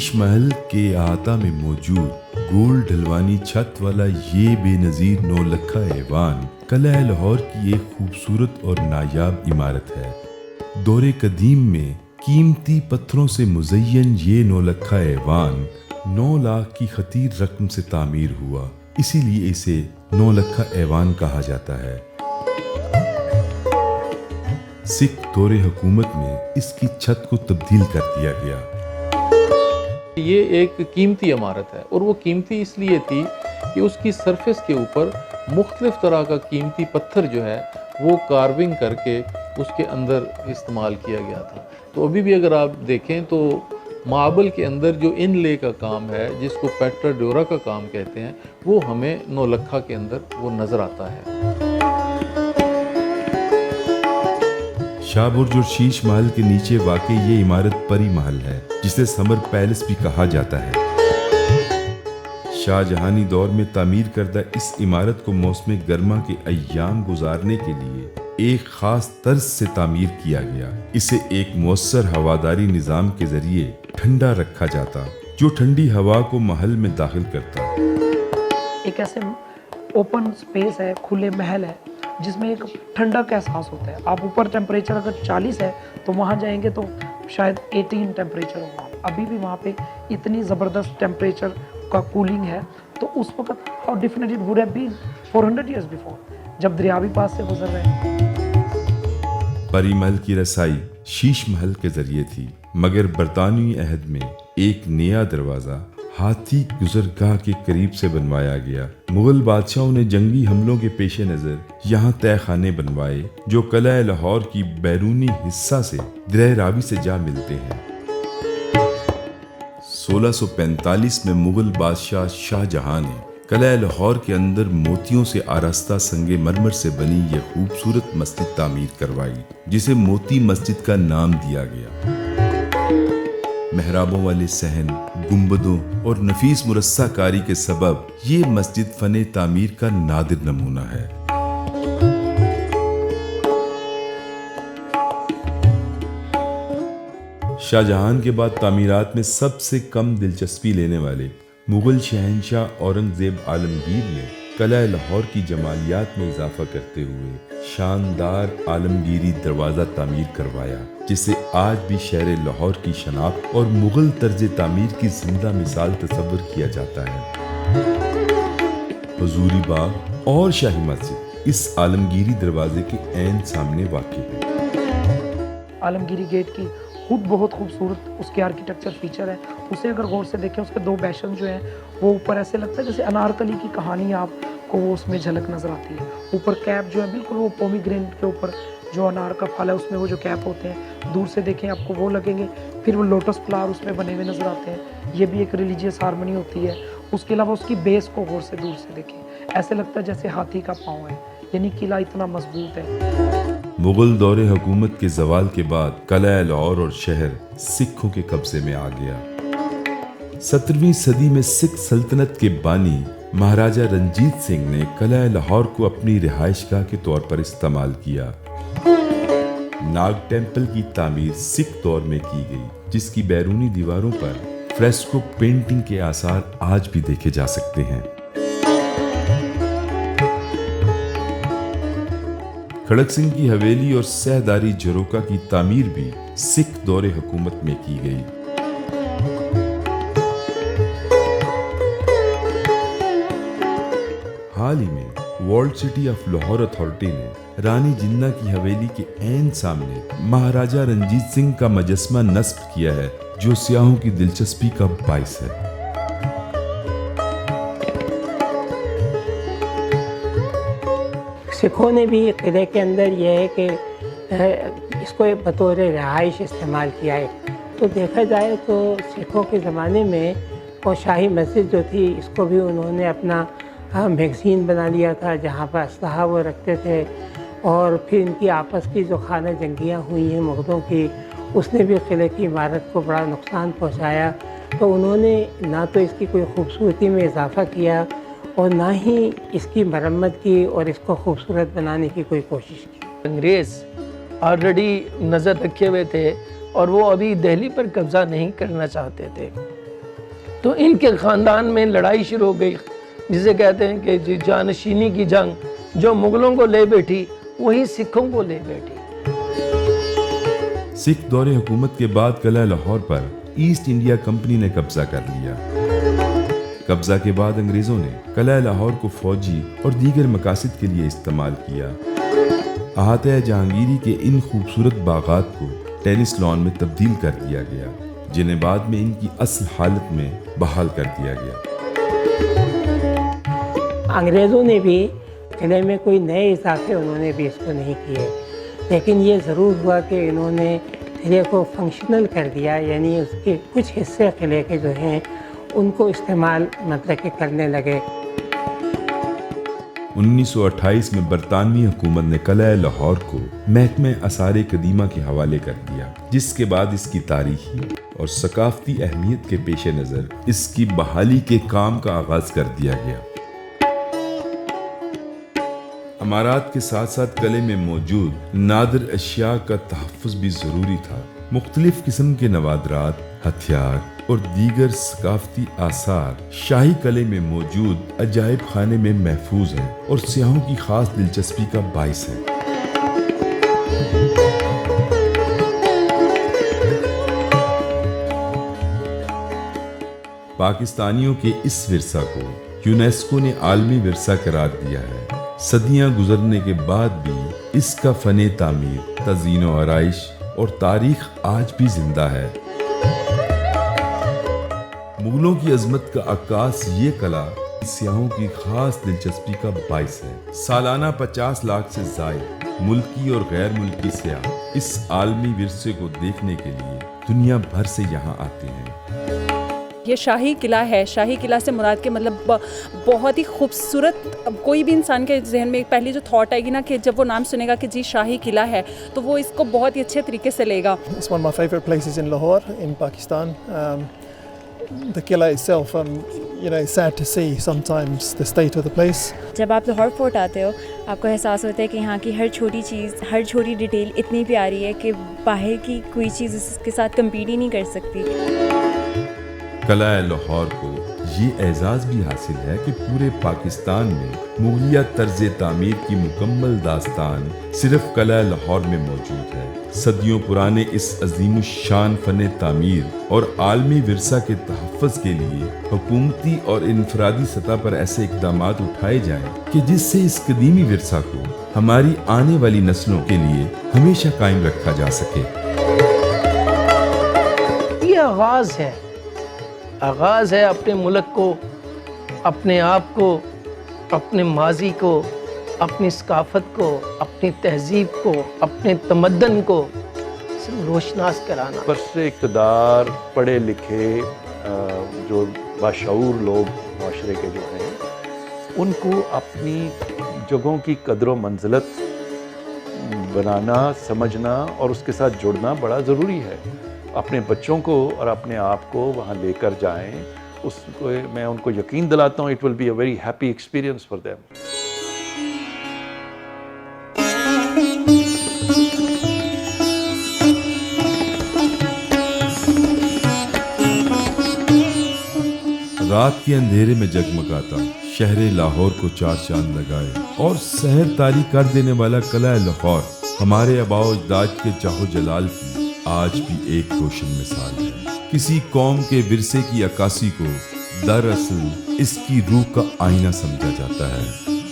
शीश महल के अहाता में मौजूद गोल ढलवानी छत वाला ये बेनज़ीर नौलखा ऐवान कलह लाहौर की एक खूबसूरत और नायाब इमारत है। दौरे कदीम में कीमती पत्थरों से मुज़य्यन ये नौलखा ऐवान 9 लाख की खतीर रकम से तामीर हुआ, इसीलिए इसे नौलखा ऐवान कहा जाता है। सिख दौरे हुकूमत में इसकी छत को तब्दील कर दिया गया। ये एक कीमती इमारत है और वो कीमती इसलिए थी कि उसकी सरफेस के ऊपर मुख्तलिफ तरह का कीमती पत्थर जो है वो कार्विंग करके उसके अंदर इस्तेमाल किया गया था। तो अभी भी अगर आप देखें तो मार्बल के अंदर जो इनले का काम है, जिसको पेट्राडोरा का काम कहते हैं, वो हमें नौलखा के अंदर वो नज़र आता है। शाहबुर्ज और शीश महल के नीचे वाक़ई ये इमारत परी महल है, जिसे समर पैलेस भी कहा जाता है। शाहजहानी दौर में तामीर करदा इस इमारत को मौसम गर्मा के अय्याम गुजारने के लिए एक खास तर्ज से तामीर किया गया। इसे एक मुअस्सर हवादारी निज़ाम के जरिए ठंडा रखा जाता, जो ठंडी हवा को महल में दाखिल करता। एक ऐसे ओपन स्पेस है, खुले महल है, जिसमें एक ठंडा का एहसास होता है। आप ऊपर टेम्परेचर अगर 40 है तो वहाँ जाएंगे तो शायद 18 टेम्परेचर होगा। अभी भी वहाँ पे इतनी ज़बरदस्त टेम्परेचर का कूलिंग है। तो उस वक्त how different it would have been 400 years before, जब दरिया भी पास से गुजर रहे हैं। परी महल की रसाई शीश महल के जरिए थी, मगर बरतानवी अहद में एक नया दरवाज़ा हाथी गुजरगाह के करीब से बनवाया गया। मुगल बादशाहों ने जंगी हमलों के पेश नज़र यहाँ तहखाने बनवाए, जो कलह लाहौर की बैरूनी हिस्सा से दरिया रावी से जा मिलते हैं। 1645 में मुगल बादशाह शाहजहां ने कलह लाहौर के अंदर मोतियों से आरास्ता संगे मरमर से बनी यह खूबसूरत मस्जिद तामीर करवाई, जिसे मोती मस्जिद का नाम दिया गया। मेहराबों वाले सहन, गुंबदों और नफीस मुरस्सा कारी के सबब ये मस्जिद फने तामीर का नादिर नमूना है। शाहजहां के बाद तामीरात में सबसे कम दिलचस्पी लेने वाले मुगल शहंशाह औरंगजेब आलमगीर ने कलह लाहौर की जमालियात में इजाफा करते हुए शानदार आलमगीरी दरवाज़ा तामीर करवाया, जिसे आज भी शहर लाहौर की शनाख्त और मुगल तर्ज तामीर की जिंदा मिसाल तस्वर किया जाता है। हुजूरी बाग और शाही मस्जिद इस आलमगीरी दरवाजे के ऐन सामने वाक़ई है। आलमगीरी गेट की खुद बहुत खूबसूरत उसके आर्किटेक्चर फीचर है। उसे अगर गौर से देखें, उसके 2 बैशन जो हैं वो ऊपर ऐसे लगता है जैसे अनारकली की कहानी आपको वो उसमें झलक नज़र आती है। ऊपर कैप जो है बिल्कुल वो पोमीग्रेनेट के ऊपर जो अनार का फल है उसमें वो जो कैप होते हैं, दूर से देखें आपको वो लगेंगे। फिर वो लोटस फ्लावर उसमें बने हुए नज़र आते हैं। ये भी एक रिलीजियस हारमोनी होती है। उसके अलावा उसकी बेस को गौर से दूर से देखें, ऐसे लगता है जैसे हाथी का पाँव है, यानी किला इतना मजबूत है। मुगल दौरे हुकूमत के जवाल के बाद कलह लाहौर और शहर सिखों के कब्जे में आ गया। 17वीं सदी में सिख सल्तनत के बानी महाराजा रंजीत सिंह ने कलह लाहौर को अपनी रिहाइशगाह के तौर पर इस्तेमाल किया। नाग टेम्पल की तामीर सिख दौर में की गई, जिसकी बैरूनी दीवारों पर फ्रेस्को पेंटिंग के आसार आज भी देखे जा सकते हैं। खड़क सिंह की हवेली और सहदारी झरोका की तामीर भी सिख दौरे हुकूमत में की गई। हाल ही में world city of Lahore authority ने रानी जिन्ना की हवेली के ऐन सामने महाराजा रंजीत सिंह का मुजस्समा नस्ब किया है, जो सियाहों की दिलचस्पी का बाइस है। सिखों ने भी किले के अंदर यह है कि इसको बतौर रहाइश इस्तेमाल किया है। तो देखा जाए तो सिखों के ज़माने में वो शाही मस्जिद जो थी, इसको भी उन्होंने अपना मैगज़ीन बना लिया था, जहाँ पर असलहा वो रखते थे। और फिर इनकी आपस की जो खाना जंगियाँ हुई हैं मुग़लों की, उसने भी किले की इमारत को बड़ा नुकसान पहुँचाया। तो उन्होंने ना तो इसकी कोई खूबसूरती में इजाफ़ा किया और ना ही इसकी मरम्मत की और इसको खूबसूरत बनाने की कोई कोशिश की। अंग्रेज़ ऑलरेडी नज़र रखे हुए थे और वो अभी दिल्ली पर कब्ज़ा नहीं करना चाहते थे। تو ان کے خاندان میں لڑائی شروع ہو گئی، جسے کہتے ہیں کہ جی جانشینی کی جنگ، جو مغلوں کو لے بیٹھی وہی سکھوں کو لے بیٹھی۔ سکھ دور حکومت کے بعد قلعہ لاہور پر ایسٹ انڈیا کمپنی نے قبضہ کر لیا۔ قبضہ کے بعد انگریزوں نے قلعہ لاہور کو فوجی اور دیگر مقاصد کے لیے استعمال کیا۔ احاطہ جہانگیری کے ان خوبصورت باغات کو ٹینس لان میں تبدیل کر دیا گیا، جنہیں بعد میں ان کی اصل حالت میں بحال کر دیا گیا۔ انگریزوں نے بھی قلعے میں کوئی نئے اضافے انہوں نے بھی اس کو نہیں کیے، لیکن یہ ضرور ہوا کہ انہوں نے قلعے کو فنکشنل کر دیا، یعنی اس کے کچھ حصے قلعے کے جو ہیں ان کو استعمال مطلب کہ کرنے لگے۔ 1928 میں برطانوی حکومت نے قلعہ لاہور کو محکمہ آثار قدیمہ کے حوالے کر دیا، جس کے بعد اس کی تاریخی اور ثقافتی اہمیت کے پیش نظر اس کی بحالی کے کام کا آغاز کر دیا گیا۔ عمارات کے ساتھ ساتھ قلعے میں موجود نادر اشیاء کا تحفظ بھی ضروری تھا۔ مختلف قسم کے نوادرات، ہتھیار اور دیگر ثقافتی آثار شاہی قلعے میں موجود عجائب خانے میں محفوظ ہیں اور سیاحوں کی خاص دلچسپی کا باعث ہے۔ پاکستانیوں کے اس ورثہ کو یونیسکو نے عالمی ورثہ قرار دیا ہے۔ صدیاں گزرنے کے بعد بھی اس کا فن تعمیر، تزئین و آرائش اور تاریخ آج بھی زندہ ہے۔ مغلوں کی عظمت کا عکاس یہ قلعہ سیاحوں کی خاص دلچسپی کا باعث ہے۔ سالانہ 50 لاکھ سے زائد ملکی اور غیر ملکی سیاح اس عالمی ورثے کو دیکھنے کے لیے دنیا بھر سے یہاں آتے ہیں۔ یہ شاہی قلعہ ہے۔ شاہی قلعہ سے مراد کے مطلب بہت ہی خوبصورت، کوئی بھی انسان کے ذہن میں پہلی جو تھاٹ آئے گی نا کہ جب وہ نام سنے گا کہ جی شاہی قلعہ ہے، تو وہ اس کو بہت ہی اچھے طریقے سے لے گا۔ It's one of my favorite places in Lahore in Pakistan. The Qila itself, it's sad to see sometimes the state of the place. جب آپ لاہور فورٹ آتے ہو آپ کو احساس ہوتا ہے کہ یہاں کی ہر چھوٹی چیز، ہر چھوٹی ڈیٹیل اتنی پیاری ہے کہ باہر کی کوئی چیز اس کے ساتھ کمپیٹ ہی نہیں کر سکتی۔ قلعہ لاہور کو یہ اعزاز بھی حاصل ہے کہ پورے پاکستان میں مغلیہ طرز تعمیر کی مکمل داستان صرف قلعہ لاہور میں موجود ہے۔ صدیوں پرانے اس عظیم الشان فن تعمیر اور عالمی ورثہ کے تحفظ کے لیے حکومتی اور انفرادی سطح پر ایسے اقدامات اٹھائے جائیں کہ جس سے اس قدیمی ورثہ کو ہماری آنے والی نسلوں کے لیے ہمیشہ قائم رکھا جا سکے۔ یہ آغاز ہے اپنے ملک کو، اپنے آپ کو، اپنے ماضی کو، اپنی ثقافت کو، اپنی تہذیب کو، اپنے تمدن کو روشناس کرانا۔ برسر اقتدار پڑھے لکھے جو باشعور لوگ معاشرے کے جو ہیں ان کو اپنی جگہوں کی قدر و منزلت بنانا، سمجھنا اور اس کے ساتھ جڑنا بڑا ضروری ہے۔ اپنے بچوں کو اور اپنے آپ کو وہاں لے کر جائیں، اس کو میں ان کو یقین دلاتا ہوں it will be a very happy experience for them. رات کے اندھیرے میں جگمگاتا شہر لاہور کو چار چاند لگائے اور سحر طاری کر دینے والا قلعہ لاہور ہمارے آباء و اجداد کے چاہو جلال کی آج بھی ایک روشن مثال ہے۔ کسی قوم کے ورثے کی عکاسی کو دراصل اس کی روح کا آئینہ سمجھا جاتا ہے۔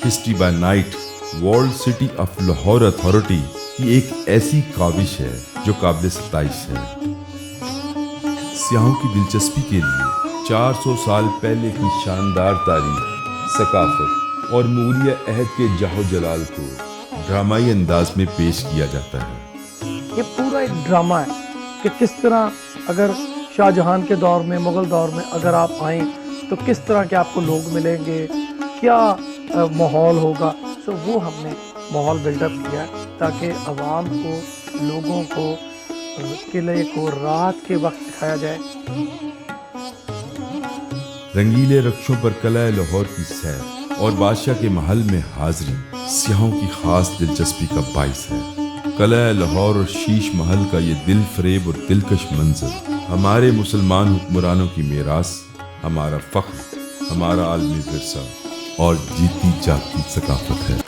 History by night world city of Lahore authority کی ایک ایسی کاوش ہے جو قابل ستائش ہے۔ سیاحوں کی دلچسپی کے لیے 400 سال پہلے کی شاندار تاریخ، ثقافت اور مغلیہ عہد کے جاہ و جلال کو ڈرامائی انداز میں پیش کیا جاتا ہے۔ یہ پورا ایک ڈرامہ ہے کہ کس طرح اگر شاہ جہان کے دور میں، مغل دور میں اگر آپ آئیں تو کس طرح کے آپ کو لوگ ملیں گے، کیا ماحول ہوگا۔ سو وہ ہم نے ماحول بلڈ اپ کیا ہے تاکہ عوام کو، لوگوں کو قلعے کو رات کے وقت دکھایا جائے۔ رنگیلے رقصوں پر قلعہ لاہور کی سیر اور بادشاہ کے محل میں حاضری سیاحوں کی خاص دلچسپی کا باعث ہے۔ قلعہ لاہور اور شیش محل کا یہ دل فریب اور دلکش منظر ہمارے مسلمان حکمرانوں کی میراث، ہمارا فخر، ہمارا عالمی ورثہ اور جیتی جاگتی ثقافت ہے۔